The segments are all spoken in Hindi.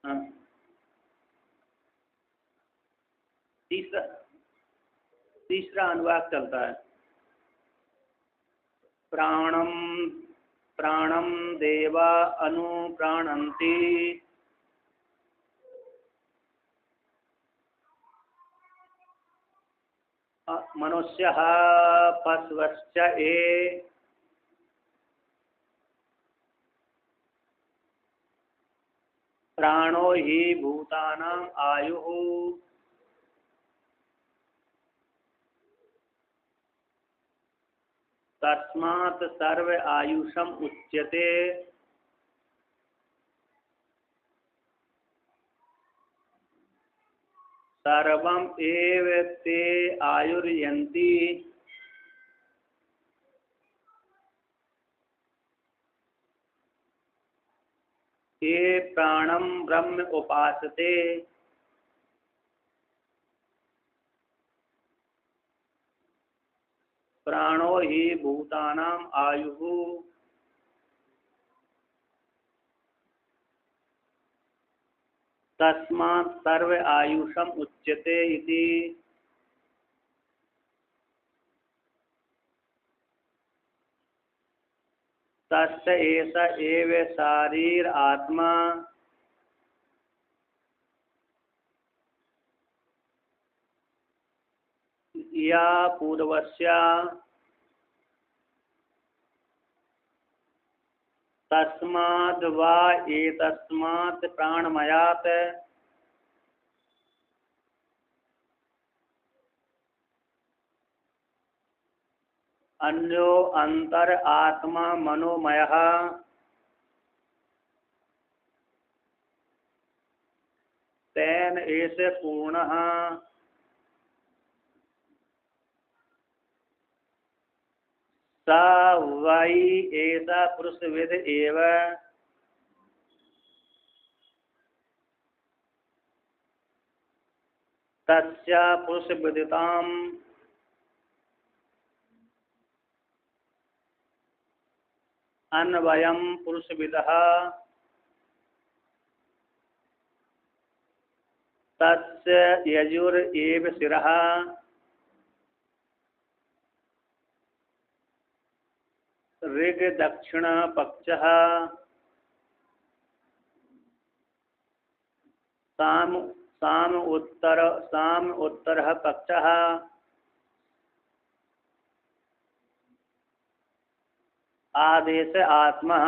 हाँ, तीसरा तीसरा अनुवाक चलता है। प्राणम प्राणम देवा अनुप्राणन्ति मनुष्यः पशवश्च ये प्राणो हि भूतानां आयुः तस्मात् सर्व आयुषम उच्यते। सर्वम एव ते आयुर्यन्ति ये प्राणम ब्रह्म उपासते। प्राणो हि भूतानां आयुः तस्मात् सर्व आयुषम उच्यते इति। तस्य एष एव शारीर आत्मा या पूर्वस्य तस्माद् वा एतस्मात् प्राणमयात् अन्यो अंतर आत्मा मनोमयः तेन एष पूर्णः स वै एष पुरुषविद एव। तस्य पुरुषविदिताम् अन्वयम् पुरुषविदः तस्य यजुर एव शिरः। ऋग दक्षिण पक्षः साम उत्तरः पक्षः। आदेश आत्मा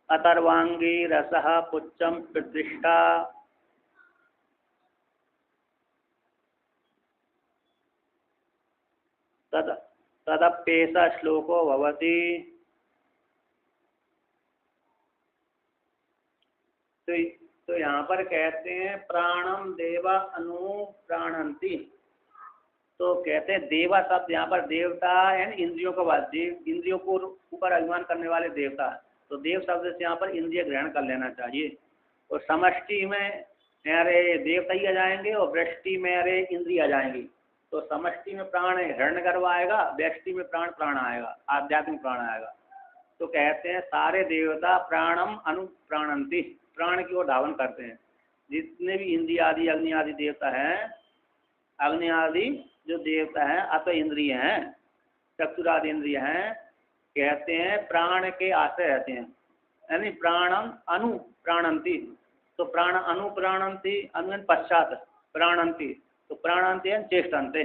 अतर्वांगी रसः पुच्छं प्रतिष्ठा। तदप्येष श्लोको भवति। तो यहाँ पर कहते हैं प्राणम देवा अनुप्राणंति। तो कहते हैं देवा शब्द यहाँ पर देवता यानी इंद्रियों का बात, इंद्रियों को ऊपर अभिमान करने वाले देवता। तो देव शब्द से यहाँ पर इंद्रिय ग्रहण कर लेना चाहिए। और समष्टि में अरे देवता ही आ जाएंगे और वृष्टि में अरे इंद्रिय आ जाएंगी। तो समष्टि में प्राण हिरण्यगर्भ आएगा, व्यष्टि में प्राण आएगा, आध्यात्मिक प्राण आएगा। तो कहते हैं सारे देवता प्राणम अनुप्राणंति, प्राण की ओर धावन करते हैं। जितने भी इंद्रिय आदि अग्नि आदि देवता हैं, अग्नि आदि जो देवता हैं अत इंद्रिय हैं, चक्षुरादि इंद्रिय हैं, कहते हैं प्राण के आश्रय रहते हैं। यानी प्राणम अनुप्राणंति। तो प्राण अनुप्राणंति अनु पश्चात प्राणंति। तो प्राणांति चेष्टन्ते।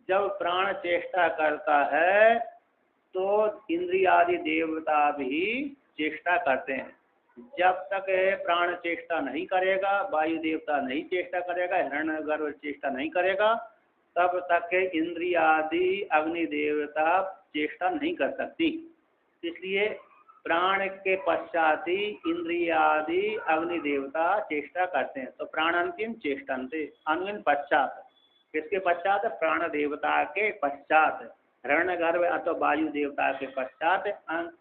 जब प्राण चेष्टा करता है तो इंद्रियादि देवता भी चेष्टा करते हैं। जब तक प्राण चेष्टा नहीं करेगा, वायु देवता नहीं चेष्टा करेगा, हिरण्यगर्भ चेष्टा नहीं करेगा, तब तक इंद्रियादि अग्नि देवता चेष्टा नहीं कर सकती। इसलिए प्राण के पश्चात ही इंद्रियादि अग्नि देवता चेष्टा करते हैं। तो प्राणांतिम चेष्टन्ते अनुन पश्चात। किसके पश्चात? प्राण देवता के पश्चात, हिरण्यगर्भ अथवा वायु देवता के पश्चात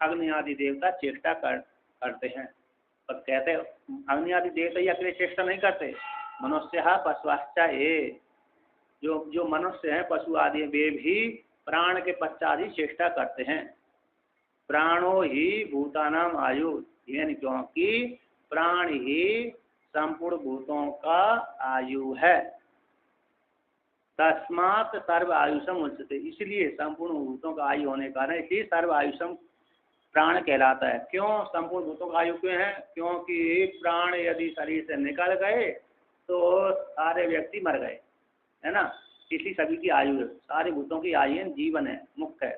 अग्नि आदि देवता चेष्टा करते हैं। और कहते अग्नि आदि देवता ही अकेले चेष्टा नहीं करते। मनुष्य पशुश्च ये, जो मनुष्य हैं पशु आदि वे भी प्राण के पश्चात ही चेष्टा करते हैं। प्राणो ही भूतानाम आयु, यानी क्योंकि प्राण ही संपूर्ण भूतों का आयु है। तस्मात् सर्व आयुषम उच्यते, इसलिए संपूर्ण भूतों का आयु होने के कारण इसलिए सर्व आयुषम प्राण कहलाता है। क्यों संपूर्ण भूतों का आयु क्यों है? क्योंकि प्राण यदि शरीर से निकल गए तो सारे व्यक्ति मर गए, है ना। इसलिए सभी की आयु है, सारे भूतों की आयु है, जीवन है, मुक्त है।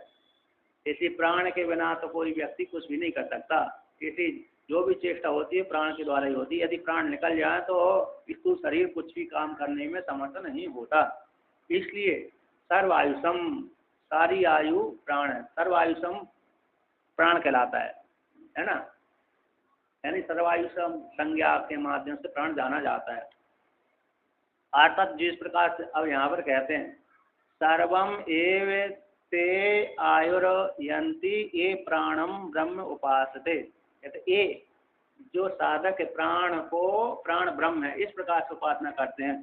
इसलिए प्राण के बिना तो कोई व्यक्ति कुछ भी नहीं कर सकता। इसलिए जो भी चेष्टा होती है प्राण के द्वारा ही होती है। यदि प्राण निकल जाए तो स्थूल शरीर कुछ भी काम करने में समर्थ नहीं होता। इसलिए सर्वायुषम, सारी आयु प्राण है, सर्वायुषम प्राण कहलाता है ना। यानी सर्वायुषम संज्ञा के माध्यम से प्राण जाना जाता है। अर्थात जिस प्रकार से अब यहाँ पर कहते हैं सर्वम एव ते आयुर्यंती ये प्राणम ब्रह्म उपासते, कहते ए जो साधक प्राण को प्राण ब्रह्म है इस प्रकार से उपासना करते हैं।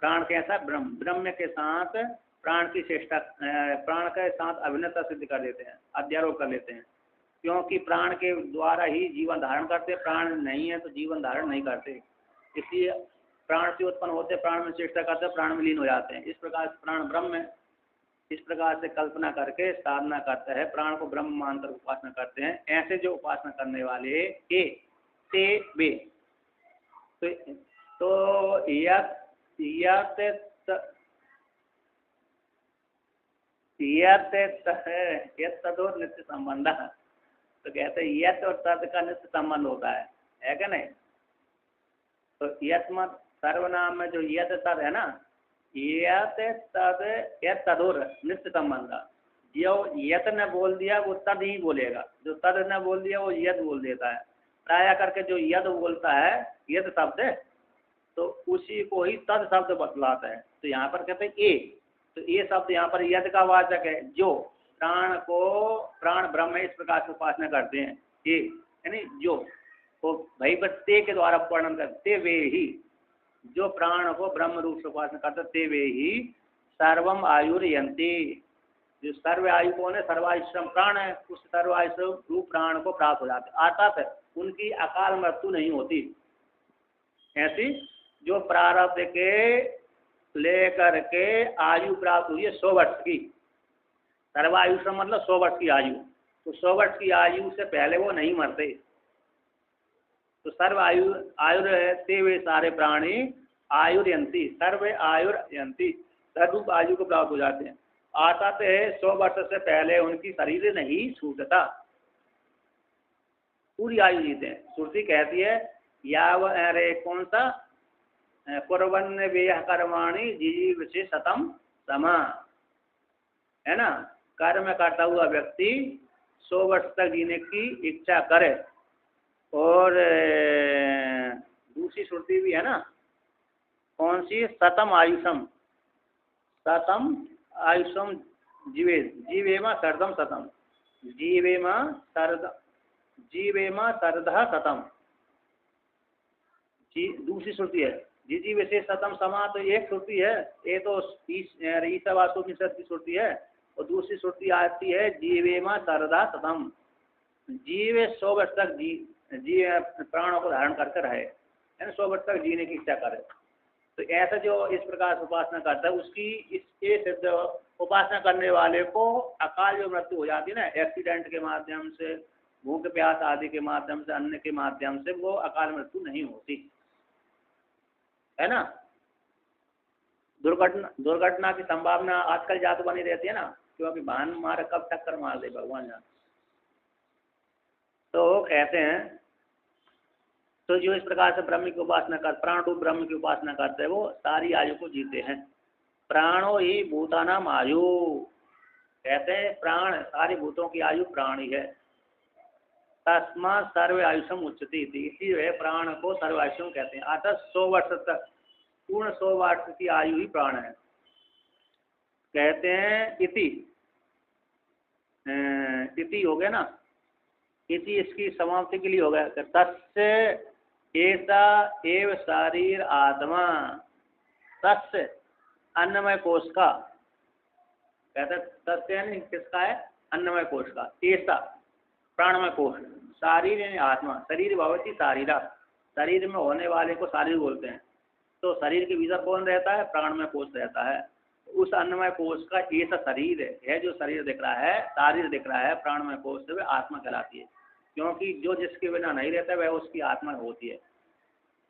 प्राण कैसा? ब्रह्म, ब्रह्म के साथ प्राण की चेष्टा, प्राण के साथ अभिन्नता सिद्ध कर देते हैं, अध्यारोप कर लेते हैं। क्योंकि प्राण के द्वारा ही जीवन धारण करते, प्राण नहीं है तो जीवन धारण नहीं करते। इसलिए प्राण से उत्पन्न होते, प्राण में चेष्टा करते, प्राण में लीन हो जाते हैं। इस प्रकार से प्राण ब्रह्म है, इस प्रकार से कल्पना करके साधना करता है, प्राण को ब्रह्म मानकर उपासना करते हैं। ऐसे जो उपासना करने वाले ए ते वे तो तदोर नित्य संबंध, तो कहते हैं यत और तद का नित्य संबंध होता है क्या नहीं? तो यत मत सर्वनाम में जो यत तद है ना, यत तद यत तदोर नित्य संबंध। जो यत ने बोल दिया वो तद ही बोलेगा, जो तद ने बोल दिया वो यद बोल देता है। प्राय करके जो यद बोलता है यद शब्द तो उसी को ही तद शब्द बतलाता है। तो यहाँ पर कहते हैं ए, तो ये शब्द यहाँ पर यद का वाचक है। जो प्राण को प्राण ब्रह्म इस प्रकार से उपासना करते हैं ये, यानी जो वो भाई बत्ते के द्वारा वर्णन करते वे ही, जो प्राण को ब्रह्म रूप से उपासना करते ते वे ही सर्वम आयुर्यंती, जो सर्व आयु कौन है? सर्वायुषम प्राण है, उस सर्वायुष रूप प्राण को प्राप्त हो जाते, अर्थात उनकी अकाल मृत्यु नहीं होती। ऐसी जो प्रारब्ध के लेकर के आयु प्राप्त हुई है 100 वर्ष की, सर्वायुषम मतलब 100 वर्ष की आयु, तो 100 वर्ष की आयु से पहले वो नहीं मरते। तो सर्व आयुर्ते वे सारे प्राणी आयुर्यंती, सर्व आयुर्यंती सर्व आयु को प्राप्त हो जाते हैं। अर्थात 100 वर्ष से पहले उनकी शरीर नहीं छूटता, पूरी आयु जीते हैं। श्रुति कहती है याव अरे कौन सा कुर्वन् वेह कर्माणि जीव से शतम समा, है ना। कर्म करता हुआ व्यक्ति 100 वर्ष तक जीने की इच्छा करे। और दूसरी श्रुति भी है ना, कौन सी? शतम आयुषम, शतम आयुषम जीवे जीवेमा सर्दम शतम, जीवेमा सर्दः शतम, दूसरी श्रुति है। जी विशेष शतम समा, तो एक श्रुति है, ये तो ईशावासोपनिषद की श्रुति है। और दूसरी श्रुति आती है जीवेमा सर्दा शतम, जीव 100 वर्ष तक जी प्राणों को धारण करके रहे, यानी 100 वर्ष तक जीने की इच्छा करे। तो ऐसा जो इस प्रकार से उपासना करता है उसकी इसके सिद्ध उपासना करने वाले को अकाल जो मृत्यु हो जाती है ना, एक्सीडेंट के माध्यम से, भूख प्यास आदि के माध्यम से, अन्न के माध्यम से, वो अकाल मृत्यु नहीं होती, है ना। दुर्घटना की संभावना आजकल ज्यादा बनी रहती है ना, क्योंकि वाहन मार कब टक्कर मार दे भगवान जान। तो कहते हैं तो जो इस प्रकार से ब्रह्म की उपासना कर, प्राण रूप ब्रह्म की उपासना करते हैं वो सारी आयु को जीते हैं। प्राणो ही भूतानाम आयु, कहते हैं प्राण सारी भूतों की आयु प्राण ही है। तस्मा सर्व आयुषम उच्चति, इसी प्राण को सर्व आयुषम कहते हैं। अर्थात 100 वर्ष तक, पूर्ण 100 वर्ष की आयु ही प्राण है। कहते हैं इति हो गया ना, इति इसकी समाप्ति के लिए हो गया। तस्य ऐसा एव शरीर आत्मा, तस्य अन्नमय कोश का, कहते तस्य यानी किसका है? अन्नमय कोश का। ऐसा प्राणमय कोश, शारीर यानी आत्मा, शरीर भवती शारीरा, शरीर में होने वाले को शारीर बोलते हैं। तो शरीर के भीतर कौन रहता है? प्राणमय कोश रहता है। उस अन्नमय कोश का ऐसा शरीर है जो शरीर दिख रहा है, शारीर दिख रहा है, प्राणमय कोश से वह आत्मा कहलाती है। क्योंकि जो जिसके बिना नहीं रहता वह उसकी आत्मा होती है।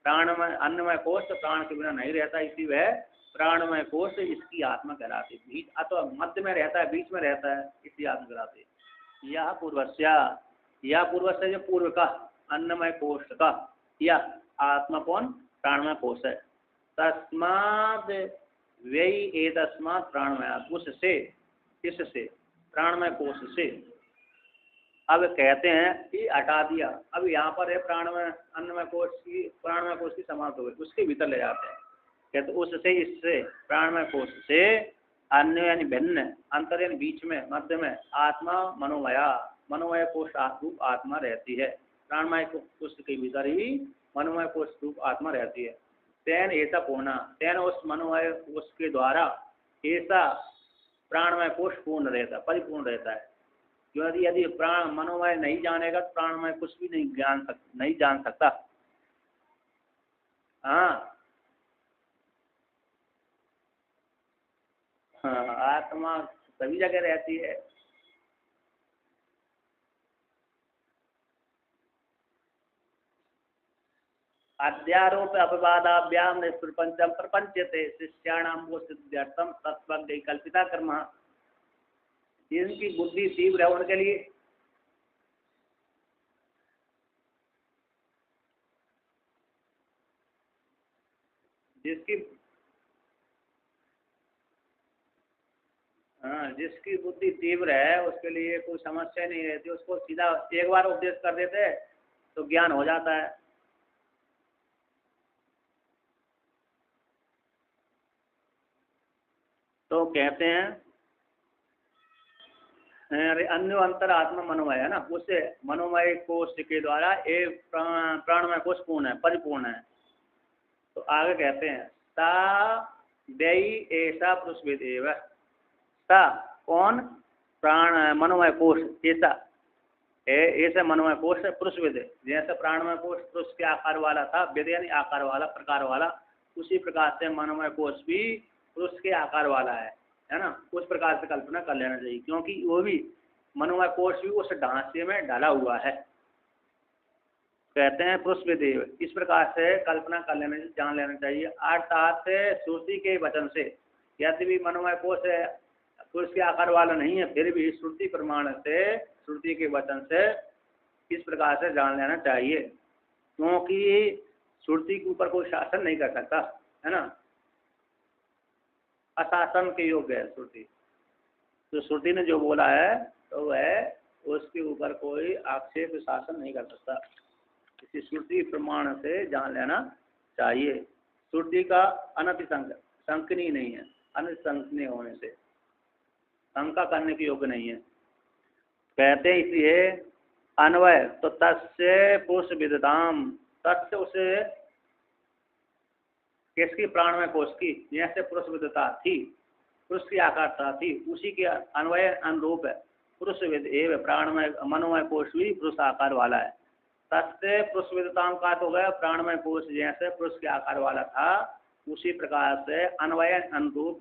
प्राणमय अन्नमय कोश तो प्राण के बिना नहीं रहता, इसी वह प्राणमय कोश इसकी आत्मा कहलाती है। बीच अथवा मध्य में रहता है, बीच में रहता है, इसकी आत्मा कहलाती है। यह पूर्वस्या, यह पूर्वस्य जो पूर्व का अन्नमय कोश का, यह आत्मा कौन? प्राणमय कोश है। तस्माद व्ययी एतस्मात् प्राणमय, उससे, इससे, प्राणमय कोश से। अब कहते हैं कि हटा दिया, अब यहाँ पर है प्राणमय अन्नमय कोश की, प्राणमय कोश की समाप्त हो गई, उसके भीतर ले जाते हैं। कहते उससे, इससे, प्राणमय कोश से, अन्य यानी भिन्न, अंतर यानी बीच में, मध्य में, आत्मा मनोमया, मनोमय कोश रूप आत्मा रहती है। प्राणमय कोश के भीतर ही मनोमय कोश रूप आत्मा रहती है। तेन ऐसा पूर्णा, तेन उस मनोमय कोश के द्वारा ऐसा प्राणमय कोश पूर्ण रहता, परिपूर्ण रहता है। क्योंकि यदि प्राण मनोमय नहीं जानेगा तो प्राणमय कुछ भी नहीं जान सकता। हाँ हाँ, आत्मा सभी जगह रहती है। अध्यारोप अपवादाभ्याम प्रपंचम प्रपंचते शिष्याणाम वो सिद्ध्यर्थम तत्व कल्पिता कर्म। जिनकी बुद्धि तीव्र है उनके लिए, जिसकी हाँ, जिसकी बुद्धि तीव्र है उसके लिए कोई समस्या नहीं रहती, उसको सीधा एक बार उपदेश कर देते तो ज्ञान हो जाता है। तो कहते हैं अरे अन्य अंतर आत्मा मनोमय है ना, उससे मनोमय कोश के द्वारा एक प्राणमय कोश पूर्ण है, परिपूर्ण है। तो आगे कहते हैं सा व्ययी ऐसा पुरुषविद एव, सा कौन? प्राण मनोमय कोश, ऐसा ऐसे मनोमय कोश पुरुषविद, जैसे प्राणमय कोश पुरुष के आकार वाला था, वेद यानी आकार वाला, प्रकार वाला, उसी प्रकार से मनोमय कोश भी पुरुष के आकार वाला है ना। उस प्रकार से कल्पना कर लेना चाहिए, क्योंकि वो भी मनोमय कोश भी उस ढांचे में डाला हुआ है। कहते हैं पुरुषविदेव, इस प्रकार से कल्पना कर लेना, जान लेना चाहिए। अर्थात श्रुति के वचन से, यदि भी मनोमय कोश पुरुष के आकार वाला नहीं है, फिर भी श्रुति प्रमाण से, श्रुति के वचन से इस प्रकार से जान लेना चाहिए। क्योंकि श्रुति के ऊपर कोई शासन नहीं कर सकता, है ना, अशासन के योग्य है श्रुति। तो श्रुति ने जो बोला है तो वह उसके ऊपर कोई आक्षेप शासन नहीं कर सकता। इसी श्रुति प्रमाण से जान लेना चाहिए। श्रुति का अनतिशंकनीय नहीं है, अनतिशंकनीय होने से शंका करने के योग्य नहीं है। कहते हैं इसलिए अन्वय तो तस्य पुरुष विदताम, तस्य उसे किसकी? प्राणमय कोश की, जैसे पुरुष विदता थी, पुरुष की आकारता थी, उसी के अन्वय अनुरूप है पुरुष विद एव, प्राणमय मनोमय कोश भी पुरुष आकार वाला है। तस्य पुरुष विदताम का तो गया प्राणमय कोश जैसे पुरुष के आकार वाला था, उसी प्रकार से अन्वय अनुरूप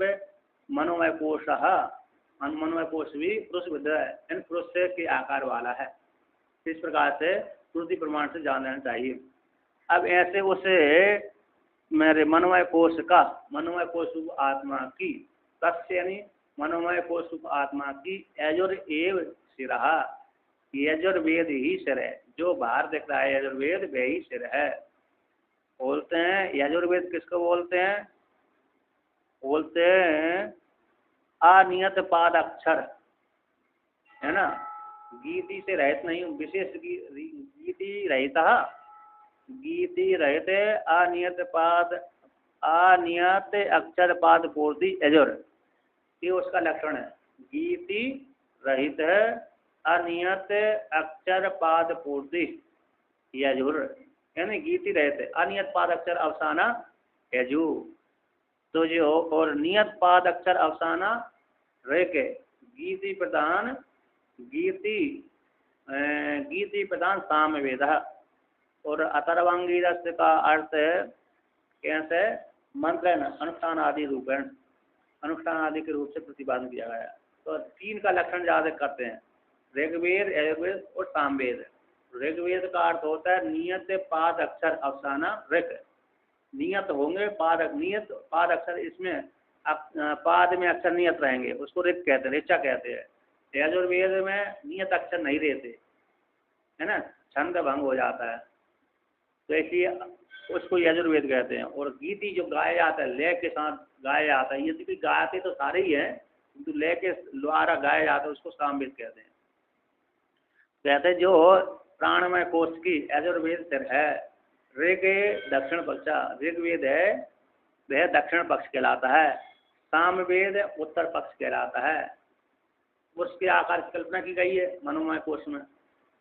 मनोमय कोश, मनोमय कोश भी पुरुष विद है, पुरुष के आकार वाला है। इस प्रकार से श्रुति प्रमाण से जान लेना चाहिए। अब ऐसे उसे मेरे मनोमय कोश का, मनोमय कोश आत्मा की, तस्य यानी मनोमय कोश आत्मा की, यजुर्वेद शिरहा, यजुर्वेद ही सिर है, जो बाहर दिख रहा है यजुर्वेद वह ही सिर है। बोलते हैं यजुर्वेद किसको बोलते हैं? बोलते हैं अनियत पाद अक्षर, है ना, गीति से रहित नहीं, विशेष गीति रहित, गीति रहित अनियत पाद, अनियत अक्षर पाद पूर्ति यजुर, ये उसका लक्षण है। गीति रहित है, अनियत अक्षर पाद पूर्ति यजुर, यानी गीति रहित, अनियत पाद अक्षर अवसाना यजु, तो जो और नियत पाद अक्षर अवसाना रेके, गीति प्रधान, गीति गीति प्रधान सामवेद। और अथर्वांगी रस का अर्थ कैसे मंत्र अनुष्ठान आदि रूपेण, अनुष्ठान आदि के रूप से प्रतिपादन किया गया है। तो 3 का लक्षण ज्यादा करते हैं, ऋग्वेद, यजुर्वेद और सामवेद। ऋग्वेद का अर्थ होता है नियत पाद अक्षर अवसाना ऋक, नियत होंगे नियत पाद अक्षर, इसमें पाद में अक्षर नियत रहेंगे, उसको ऋक कहते हैं, ऋचा कहते हैं। यजुर्वेद में नियत अक्षर नहीं रहते, है ना, छंद भंग हो जाता है, तो इसलिए उसको यजुर्वेद कहते हैं। और गीति जो गाया जाता है, लय के साथ गाया जाता है, यदि गाते तो सारे ही हैं, किंतु लय के द्वारा गाया जाता है, उसको सामवेद कहते हैं। कहते हैं जो प्राणमय कोश की यजुर्वेद सिर है, ऋग दक्षिण पक्ष, ऋग्वेद है वह दक्षिण पक्ष कहलाता है, सामवेद उत्तर पक्ष कहलाता है। उसके आकार की कल्पना की गई है मनोमय कोश में।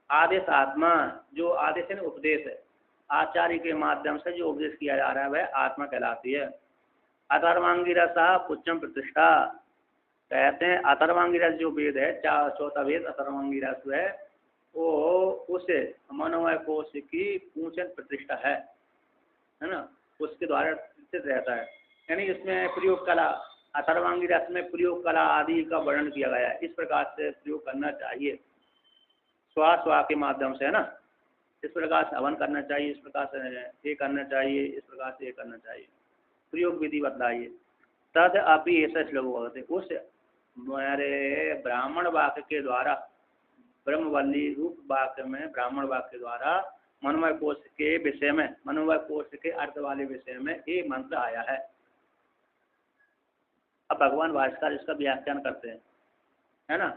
आदेश आत्मा, जो आदेश है उपदेश है, आचार्य के माध्यम से जो उपदेश किया जा रहा है वह आत्मा कहलाती है। अथर्वांगी रसा पुच्छम प्रतिष्ठा, कहते हैं अथर्वांगी रस जो वेद है, चौथा वेद अथर्वांगी रस है, वो उसे मनोमय कोश की पूछन प्रतिष्ठा है ना, उसके द्वारा स्थित रहता है। यानी इसमें प्रयोग कला, अथर्वांगी रस में प्रयोग कला आदि का वर्णन किया गया है, इस प्रकार से प्रयोग करना चाहिए, स्वा के माध्यम से, है ना, इस प्रकार से हवन करना चाहिए, इस प्रकार से ये करना चाहिए, इस प्रकार से ये करना चाहिए, प्रयोग विधि बतलाइए। तद अभी ऐसा श्लोक होते, उस मेरे ब्राह्मण वाक्य के द्वारा, ब्रह्मवल्ली रूप वाक्य में ब्राह्मण वाक्य के द्वारा मनोमय कोश के विषय में, मनोमय कोश के अर्थ वाले विषय में ये मंत्र आया है। अब भगवान भास्कर इसका व्याख्यान करते हैं, है ना।